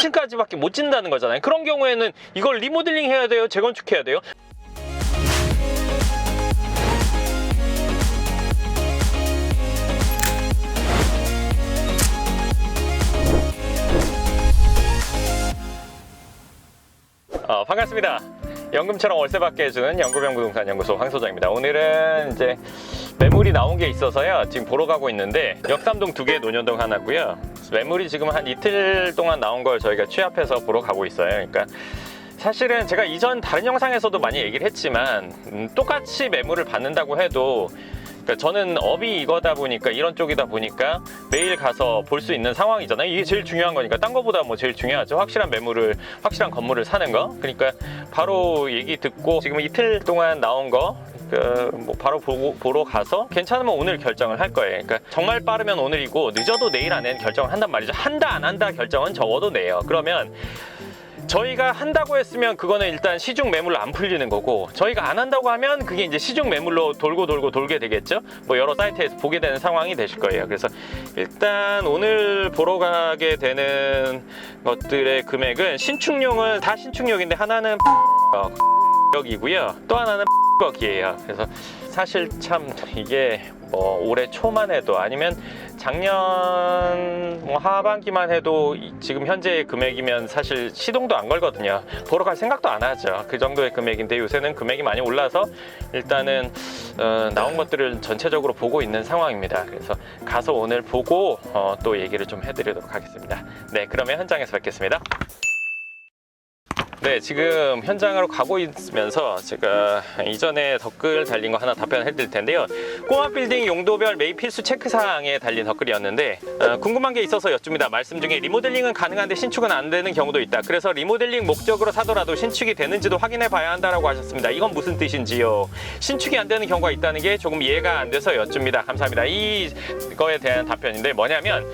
3층까지밖에 못 짓는다는 거잖아요. 그런 경우에는 이걸 리모델링 해야 돼요? 재건축해야 돼요? 반갑습니다. 연금처럼 월세 받게 해주는 연금형부동산 연구소 황 소장입니다. 오늘은 이제 매물이 나온 게 있어서요. 지금 보러 가고 있는데 역삼동 2개, 논현동 하나고요. 매물이 지금 한 이틀 동안 나온 걸 저희가 취합해서 보러 가고 있어요. 그러니까 사실은 제가 이전 다른 영상에서도 많이 얘기를 했지만 똑같이 매물을 받는다고 해도 그러니까 저는 업이 이거다 보니까 이런 쪽이다 보니까 매일 가서 볼 수 있는 상황이잖아요. 이게 제일 중요한 거니까 딴 거보다 뭐 제일 중요하죠. 확실한 매물을, 확실한 건물을 사는 거. 그러니까 바로 얘기 듣고 지금 이틀 동안 나온 거 뭐 바로 보러 가서 괜찮으면 오늘 결정을 할 거예요. 그러니까 정말 빠르면 오늘이고 늦어도 내일 안에는 결정을 한단 말이죠. 한다 안 한다 결정은 적어도 내요. 그러면 저희가 한다고 했으면 그거는 일단 시중 매물로 안 풀리는 거고, 저희가 안 한다고 하면 그게 이제 시중 매물로 돌게 되겠죠. 뭐 여러 사이트에서 보게 되는 상황이 되실 거예요. 그래서 일단 오늘 보러 가게 되는 것들의 금액은 신축용은 다 신축용인데 하나는 여기고요. 또 하나는 이에요. 그래서 사실 참 이게 뭐 올해 초만 해도 아니면 작년 뭐 하반기만 해도 지금 현재의 금액이면 사실 시동도 안 걸거든요. 보러 갈 생각도 안 하죠. 그 정도의 금액인데 요새는 금액이 많이 올라서 일단은 나온 것들을 전체적으로 보고 있는 상황입니다. 그래서 가서 오늘 보고 또 얘기를 좀 해드리도록 하겠습니다. 네, 그러면 현장에서 뵙겠습니다. 네, 지금 현장으로 가고 있으면서 제가 이전에 댓글 달린 거 하나 답변해 드릴 텐데요. 꼬마 빌딩 용도별 매입 필수 체크사항에 달린 댓글이었는데 궁금한 게 있어서 여쭙니다. 말씀 중에 리모델링은 가능한데 신축은 안 되는 경우도 있다. 그래서 리모델링 목적으로 사더라도 신축이 되는지도 확인해 봐야 한다라고 하셨습니다. 이건 무슨 뜻인지요? 신축이 안 되는 경우가 있다는 게 조금 이해가 안 돼서 여쭙니다. 감사합니다. 이거에 대한 답변인데 뭐냐면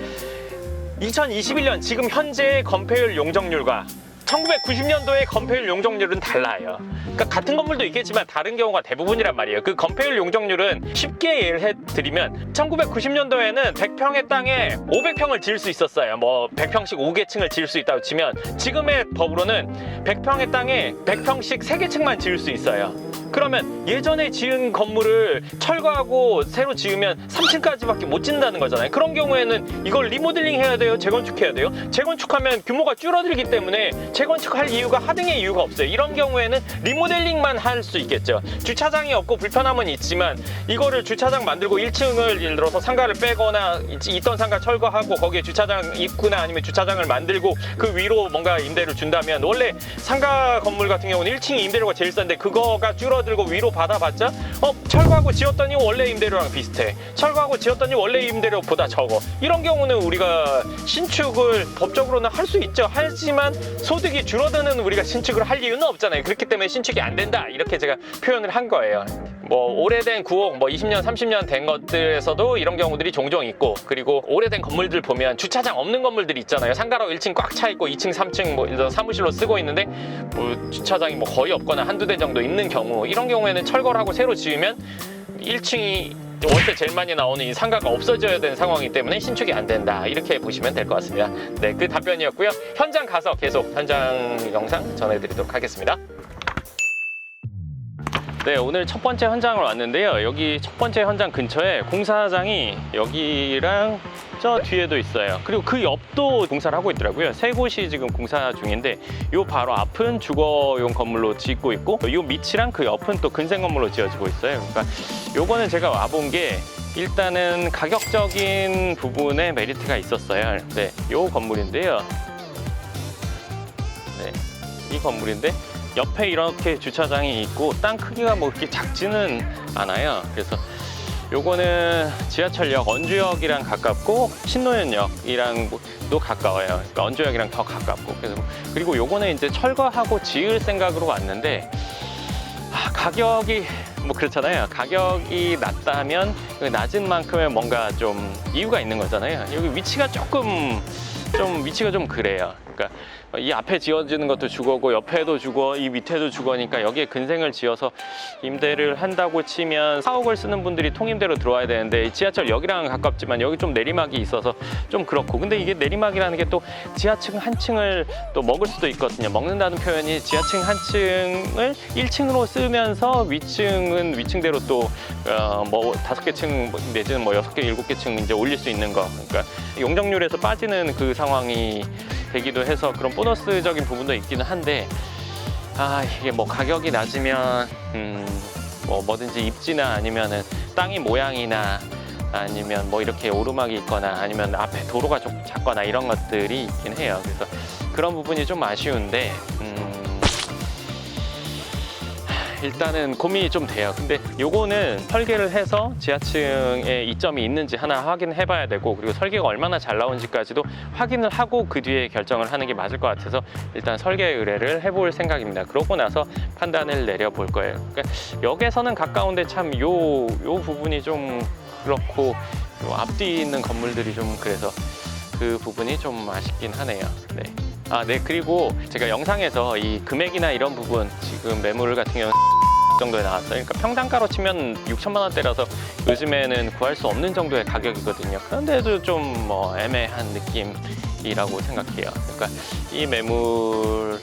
2021년 지금 현재의 건폐율 용적률과 1990년도의 건폐율 용적률은 달라요. 그러니까 같은 건물도 있겠지만 다른 경우가 대부분이란 말이에요. 그 건폐율 용적률은 쉽게 예를 해드리면 1990년도에는 100평의 땅에 500평을 지을 수 있었어요. 뭐 100평씩 5개층을 지을 수 있다고 치면 지금의 법으로는 100평의 땅에 100평씩 3개층만 지을 수 있어요. 그러면 예전에 지은 건물을 철거하고 새로 지으면 3층까지밖에 못 짓는다는 거잖아요. 그런 경우에는 이걸 리모델링 해야 돼요? 재건축해야 돼요? 재건축하면 규모가 줄어들기 때문에 재건축할 이유가 하등의 이유가 없어요. 이런 경우에는 리모델링만 할 수 있겠죠. 주차장이 없고 불편함은 있지만 이거를 주차장 만들고 1층을 예를 들어서 상가를 빼거나 있던 상가 철거하고 거기에 주차장 입구나 아니면 주차장을 만들고 그 위로 뭔가 임대를 준다면 원래 상가 건물 같은 경우는 1층이 임대료가 제일 싼데 그거가 줄어들고 위로 받아봤자 철거하고 지었더니 원래 임대료랑 비슷해. 철거하고 지었더니 원래 임대료보다 적어. 이런 경우는 우리가 신축을 법적으로는 할 수 있죠. 하지만 소득이 줄어드는 우리가 신축을 할 이유는 없잖아요. 그렇기 때문에 신축이 안 된다 이렇게 제가 표현을 한 거예요. 뭐 오래된 구옥 뭐 20년 30년 된 것들에서도 이런 경우들이 종종 있고, 그리고 오래된 건물들 보면 주차장 없는 건물들이 있잖아요. 상가로 1층 꽉 차 있고 2층 3층 뭐 사무실로 쓰고 있는데 뭐 주차장이 뭐 거의 없거나 한두 대 정도 있는 경우, 이런 경우에는 철거를 하고 새로 지으면 1층이 월세 제일 많이 나오는 이 상가가 없어져야 되는 상황이기 때문에 신축이 안 된다 이렇게 보시면 될 것 같습니다. 네, 그 답변이었고요. 현장 가서 계속 현장 영상 전해드리도록 하겠습니다. 네, 오늘 첫 번째 현장을 왔는데요. 여기 첫 번째 현장 근처에 공사장이 여기랑 저 뒤에도 있어요. 그리고 그 옆도 공사를 하고 있더라고요. 세 곳이 지금 공사 중인데 요 바로 앞은 주거용 건물로 짓고 있고 요 밑이랑 그 옆은 또 근생 건물로 지어지고 있어요. 그러니까 요거는 제가 와본 게 일단은 가격적인 부분에 메리트가 있었어요. 네, 요 건물인데요. 네, 이 건물인데 옆에 이렇게 주차장이 있고 땅 크기가 뭐 그렇게 작지는 않아요. 그래서 요거는 지하철역 언주역이랑 가깝고 신노현역이랑도 가까워요. 그러니까 언주역이랑 더 가깝고. 그리고 요거는 이제 철거하고 지을 생각으로 왔는데 가격이 뭐 그렇잖아요. 가격이 낮다면 낮은 만큼의 뭔가 좀 이유가 있는 거잖아요. 여기 위치가 위치가 좀 그래요. 그러니까 이 앞에 지어지는 것도 주거고 옆에도 주거, 이 밑에도 주거니까 여기에 근생을 지어서 임대를 한다고 치면 4억을 쓰는 분들이 통임대로 들어와야 되는데 지하철역이랑 가깝지만 여기 좀 내리막이 있어서 좀 그렇고, 근데 이게 내리막이라는 게 또 지하층 한 층을 또 먹을 수도 있거든요. 먹는다는 표현이 지하층 한 층을 1층으로 쓰면서 위층은 위층대로 또 뭐 5개 층 내지는 뭐 6개, 7개 층 이제 올릴 수 있는 거. 그러니까 용적률에서 빠지는 그 상황이 되기도 해서 그런 보너스적인 부분도 있기는 한데, 이게 뭐 가격이 낮으면 뭐 뭐든지 입지나 아니면은 땅의 모양이나 아니면 뭐 이렇게 오르막이 있거나 아니면 앞에 도로가 좀 작거나 이런 것들이 있긴 해요. 그래서 그런 부분이 좀 아쉬운데 일단은 고민이 좀 돼요. 근데 요거는 설계를 해서 지하층에 이점이 있는지 하나 확인해 봐야 되고, 그리고 설계가 얼마나 잘 나온지까지도 확인을 하고 그 뒤에 결정을 하는 게 맞을 것 같아서 일단 설계 의뢰를 해볼 생각입니다. 그러고 나서 판단을 내려볼 거예요. 그러니까 역에서는 가까운데 참 요 부분이 좀 그렇고, 요 앞뒤 있는 건물들이 좀 그래서 그 부분이 좀 아쉽긴 하네요. 네. 네, 그리고 제가 영상에서 이 금액이나 이런 부분, 지금 매물 같은 경우는 정도에 나왔어요. 그러니까 평당가로 치면 6천만 원대라서 요즘에는 구할 수 없는 정도의 가격이거든요. 그런데도 좀 뭐 애매한 느낌이라고 생각해요. 그러니까 이 매물을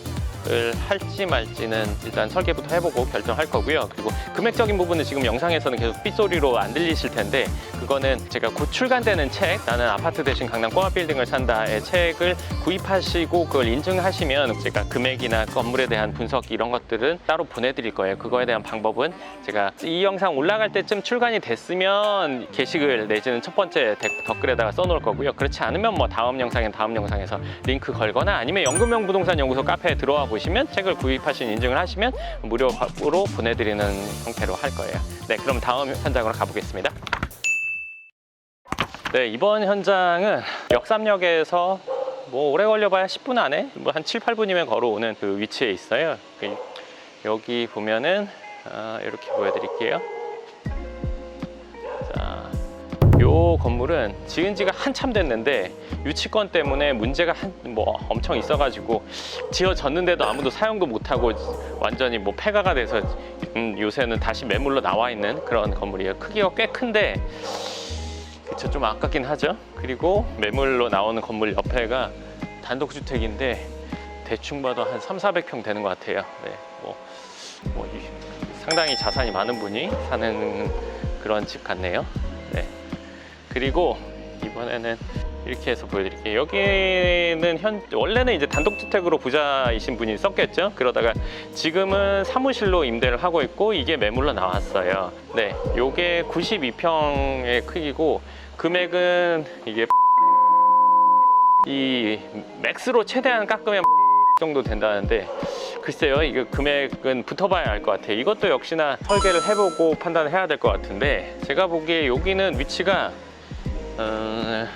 할지 말지는 일단 설계부터 해보고 결정할 거고요. 그리고 금액적인 부분은 지금 영상에서는 계속 삐소리로 안 들리실 텐데, 그거는 제가 곧 출간되는 책, 나는 아파트 대신 강남 꼬마 빌딩을 산다의 책을 구입하시고 그걸 인증하시면 제가 금액이나 건물에 대한 분석 이런 것들은 따로 보내드릴 거예요. 그거에 대한 방법은 제가 이 영상 올라갈 때쯤 출간이 됐으면 게시글 내지는 첫 번째 댓글에다가 써놓을 거고요. 그렇지 않으면 뭐 다음 영상에서 링크 걸거나 아니면 연금형 부동산 연구소 카페에 들어와 보시면 책을 구입하신 인증을 하시면 무료로 보내드리는 형태로 할 거예요. 네, 그럼 다음 현장으로 가보겠습니다. 네, 이번 현장은 역삼역에서 뭐 오래 걸려봐야 10분 안에 뭐 한 7, 8분이면 걸어오는 그 위치에 있어요. 여기 보면은 이렇게 보여드릴게요. 자, 요 건물은 지은 지가 한참 됐는데 유치권 때문에 문제가 뭐 엄청 있어가지고 지어졌는데도 아무도 사용도 못하고 완전히 뭐 폐가가 돼서 요새는 다시 매물로 나와 있는 그런 건물이에요. 크기가 꽤 큰데 그쵸, 좀 아깝긴 하죠. 그리고 매물로 나오는 건물 옆에가 단독주택인데 대충 봐도 한 300~400평 되는 것 같아요. 네, 뭐 상당히 자산이 많은 분이 사는 그런 집 같네요. 네. 그리고 이번에는 이렇게 해서 보여드릴게요. 여기는 원래는 이제 단독주택으로 부자이신 분이 썼겠죠. 그러다가 지금은 사무실로 임대를 하고 있고 이게 매물로 나왔어요. 네, 요게 92평의 크기고 금액은 이게 이 맥스로 최대한 깎으면 정도 된다는데 글쎄요, 이거 금액은 붙어봐야 알 것 같아요. 이것도 역시나 설계를 해보고 판단을 해야 될 것 같은데, 제가 보기에 여기는 위치가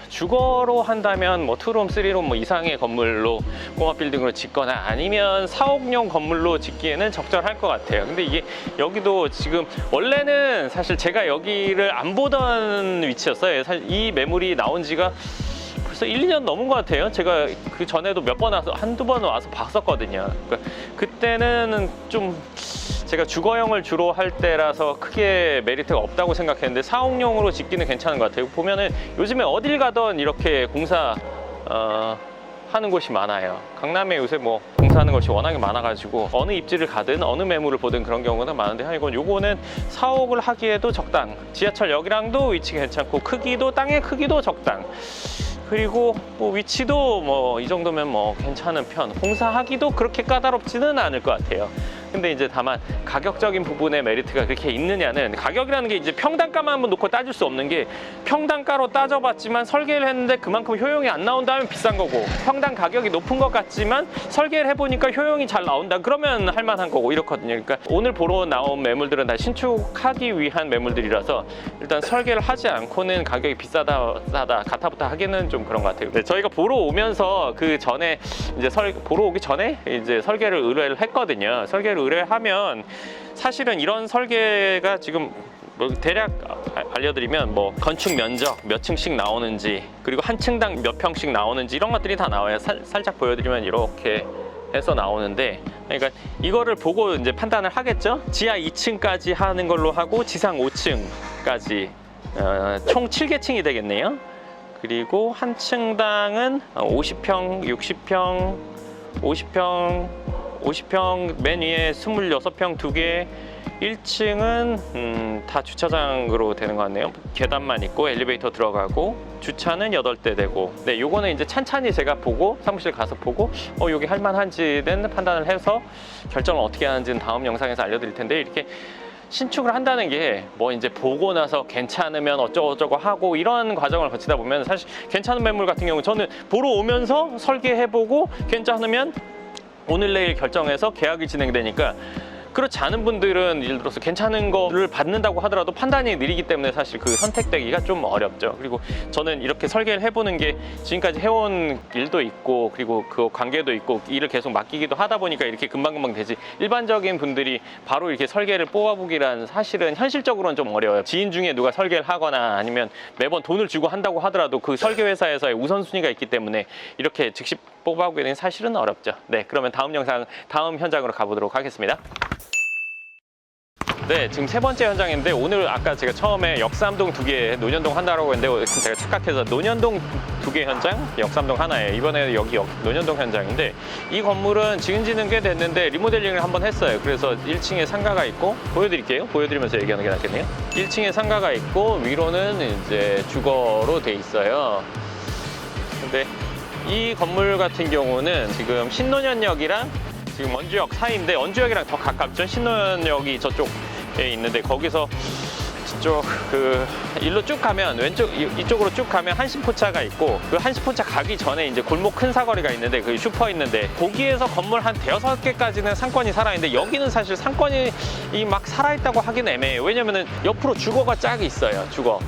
주거로 한다면 뭐 2룸, 3룸 뭐 이상의 건물로 꼬마 빌딩으로 짓거나 아니면 4억용 건물로 짓기에는 적절할 것 같아요. 근데 이게 여기도 지금 원래는 사실 제가 여기를 안 보던 위치였어요. 사실 이 매물이 나온 지가 벌써 1, 2년 넘은 것 같아요. 제가 그 전에도 몇 번 와서 한두 번 와서 봤었거든요. 그러니까 그때는 좀 제가 주거용을 주로 할 때라서 크게 메리트가 없다고 생각했는데 4억용으로 짓기는 괜찮은 것 같아요. 보면은 요즘에 어딜 가던 이렇게 공사 하는 곳이 많아요. 강남에 요새 뭐 공사하는 것이 워낙에 많아가지고 어느 입지를 가든 어느 매물을 보든 그런 경우는 많은데, 요거는 4억을 하기에도 적당, 지하철역이랑도 위치 괜찮고 크기도, 땅의 크기도 적당, 그리고 뭐 위치도 뭐 이 정도면 뭐 괜찮은 편, 공사하기도 그렇게 까다롭지는 않을 것 같아요. 근데 이제 다만 가격적인 부분에 메리트가 그렇게 있느냐는, 가격이라는 게 이제 평당가만 한번 놓고 따질 수 없는 게, 평당가로 따져봤지만 설계를 했는데 그만큼 효용이 안 나온다면 비싼 거고, 평당 가격이 높은 것 같지만 설계를 해보니까 효용이 잘 나온다 그러면 할만한 거고, 이렇거든요. 그러니까 오늘 보러 나온 매물들은 다 신축하기 위한 매물들이라서 일단 설계를 하지 않고는 가격이 비싸다 싸다 가타부타 하기는 좀 그런 것 같아요. 네, 저희가 보러 오면서 그 전에 이제 보러 오기 전에 이제 설계를 의뢰를 했거든요. 설계를 의뢰하면 사실은 이런 설계가 지금 뭐 대략 알려드리면 뭐 건축 면적 몇 층씩 나오는지, 그리고 한 층당 몇 평씩 나오는지 이런 것들이 다 나와요. 살짝 보여드리면 이렇게 해서 나오는데, 그러니까 이거를 보고 이제 판단을 하겠죠. 지하 2층까지 하는 걸로 하고 지상 5층까지 총 7개층이 되겠네요. 그리고 한 층당은 50평, 60평, 50평 맨 위에 26평 2개. 1층은 다 주차장으로 되는 것 같네요. 계단만 있고 엘리베이터 들어가고 주차는 8대 되고. 네, 요거는 이제 찬찬히 제가 보고 사무실 가서 보고 여기 할만한지는 판단을 해서 결정을 어떻게 하는지는 다음 영상에서 알려드릴 텐데, 이렇게 신축을 한다는 게 뭐 이제 보고 나서 괜찮으면 어쩌고저쩌고 하고 이런 과정을 거치다 보면, 사실 괜찮은 매물 같은 경우 저는 보러 오면서 설계해보고 괜찮으면 오늘 내일 결정해서 계약이 진행되니까, 그렇지 않은 분들은 예를 들어서 괜찮은 거를 받는다고 하더라도 판단이 느리기 때문에 사실 그 선택되기가 좀 어렵죠. 그리고 저는 이렇게 설계를 해보는 게 지금까지 해온 일도 있고, 그리고 그 관계도 있고, 일을 계속 맡기기도 하다 보니까 이렇게 금방금방 되지, 일반적인 분들이 바로 이렇게 설계를 뽑아보기란 사실은 현실적으로는 좀 어려워요. 지인 중에 누가 설계를 하거나 아니면 매번 돈을 주고 한다고 하더라도 그 설계 회사에서의 우선순위가 있기 때문에 이렇게 즉시 뽑아보게 되는 사실은 어렵죠. 네, 그러면 다음 현장으로 가보도록 하겠습니다. 네, 지금 세 번째 현장인데, 오늘 아까 제가 처음에 역삼동 2개, 논현동 하나라고 했는데 제가 착각해서 논현동 2개 현장, 역삼동 하나예요. 이번에 여기 논현동 현장인데, 이 건물은 지은 지는 꽤 됐는데 리모델링을 한번 했어요. 그래서 1층에 상가가 있고, 보여드릴게요. 보여드리면서 얘기하는 게 낫겠네요. 1층에 상가가 있고 위로는 이제 주거로 돼 있어요. 근데 이 건물 같은 경우는 지금 신논현역이랑 지금 원주역 사이인데, 원주역이랑 더 가깝죠. 신논현역이 저쪽에 있는데, 거기서 저쪽 그 일로 쭉 가면 왼쪽 이쪽으로 쭉 가면 한신포차가 있고, 그 한신포차 가기 전에 이제 골목 큰 사거리가 있는데, 그 슈퍼 있는데, 거기에서 건물 한 5-6개까지는 상권이 살아있는데, 여기는 사실 상권이 막 살아있다고 하기는 애매해요. 왜냐면은 옆으로 주거가 쫙 있어요. 주거.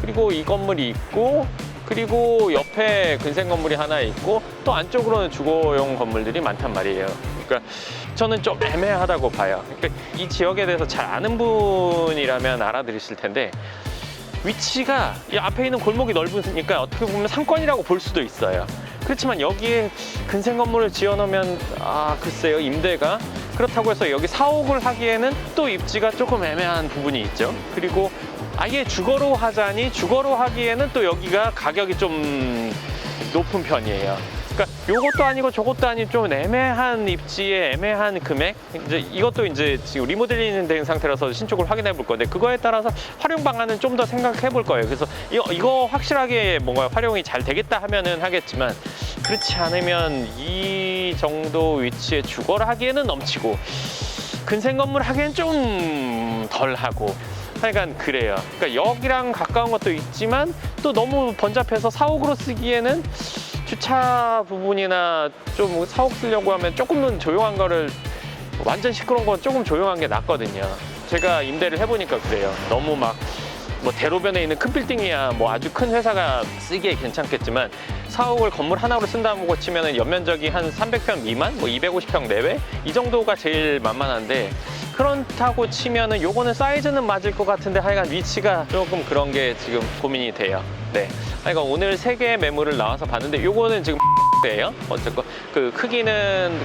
그리고 이 건물이 있고, 그리고 옆에 근생 건물이 하나 있고, 또 안쪽으로는 주거용 건물들이 많단 말이에요. 그러니까 저는 좀 애매하다고 봐요. 그러니까 이 지역에 대해서 잘 아는 분이라면 알아들으실 텐데, 위치가 이 앞에 있는 골목이 넓으니까 어떻게 보면 상권이라고 볼 수도 있어요. 그렇지만 여기에 근생 건물을 지어놓으면 글쎄요, 임대가 그렇다고 해서 여기 사옥을 하기에는 또 입지가 조금 애매한 부분이 있죠. 그리고 아예 주거로 하자니, 주거로 하기에는 또 여기가 가격이 좀 높은 편이에요. 그러니까 요것도 아니고 저것도 아닌 좀 애매한 입지에 애매한 금액. 이제 이것도 이제 지금 리모델링 된 상태라서 신축을 확인해 볼 건데, 그거에 따라서 활용 방안은 좀 더 생각해 볼 거예요. 그래서 이거 확실하게 뭔가 활용이 잘 되겠다 하면은 하겠지만, 그렇지 않으면 이 정도 위치에 주거를 하기에는 넘치고 근생 건물 하기엔 좀 덜하고, 하여간 그래요. 그러니까 역이랑 가까운 것도 있지만 또 너무 번잡해서 사옥으로 쓰기에는, 주차 부분이나 좀 사옥 쓰려고 하면 조금은 조용한 거를, 완전 시끄러운 건 조금 조용한 게 낫거든요. 제가 임대를 해보니까 그래요. 너무 막 뭐 대로변에 있는 큰 빌딩이야 뭐 아주 큰 회사가 쓰기에 괜찮겠지만, 사옥을 건물 하나로 쓴다고 치면은 연면적이 한 300평 미만, 뭐 250평 내외 이 정도가 제일 만만한데, 그렇다고 치면은 요거는 사이즈는 맞을 것 같은데 하여간 위치가 조금 그런 게 지금 고민이 돼요. 네, 그러니까 오늘 3개의 매물을 나와서 봤는데, 요거는 지금 예요. 어쨌건 그 크기는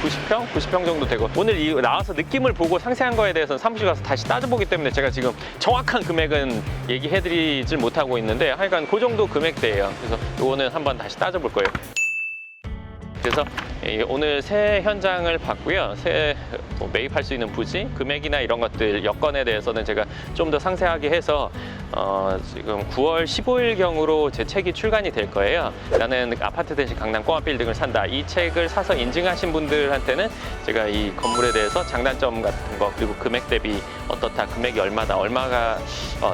90평 정도 되고, 오늘 나와서 느낌을 보고 상세한 거에 대해서는 사무실 가서 다시 따져보기 때문에 제가 지금 정확한 금액은 얘기해드리질 못하고 있는데, 하여간 그 정도 금액대예요. 그래서 요거는 한번 다시 따져볼 거예요. 그래서 오늘 새 현장을 봤고요. 새 매입할 수 있는 부지, 금액이나 이런 것들, 여건에 대해서는 제가 좀 더 상세하게 해서 지금 9월 15일경으로 제 책이 출간이 될 거예요. 나는 아파트 대신 강남 꼬마 빌딩을 산다. 이 책을 사서 인증하신 분들한테는 제가 이 건물에 대해서 장단점 같은 거, 그리고 금액 대비 어떻다, 금액이 얼마다, 얼마가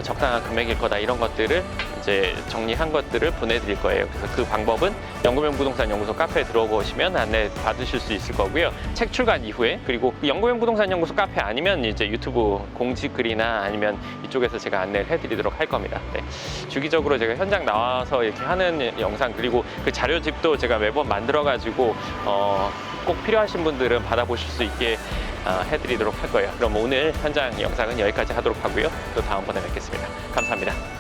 적당한 금액일 거다, 이런 것들을 이제 정리한 것들을 보내드릴 거예요. 그래서 그 방법은 연구명 부동산 연구소 카페에 들어오시면 안내 받으실 수 있을 거고요. 책 출간 이후에, 그리고 연구명 부동산 연구소 카페 아니면 이제 유튜브 공지 글이나 아니면 이쪽에서 제가 안내를 해드리도록 할 겁니다. 네. 주기적으로 제가 현장 나와서 이렇게 하는 영상, 그리고 그 자료집도 제가 매번 만들어가지고 꼭 필요하신 분들은 받아보실 수 있게 해드리도록 할 거예요. 그럼 오늘 현장 영상은 여기까지 하도록 하고요. 또 다음번에 뵙겠습니다. 감사합니다.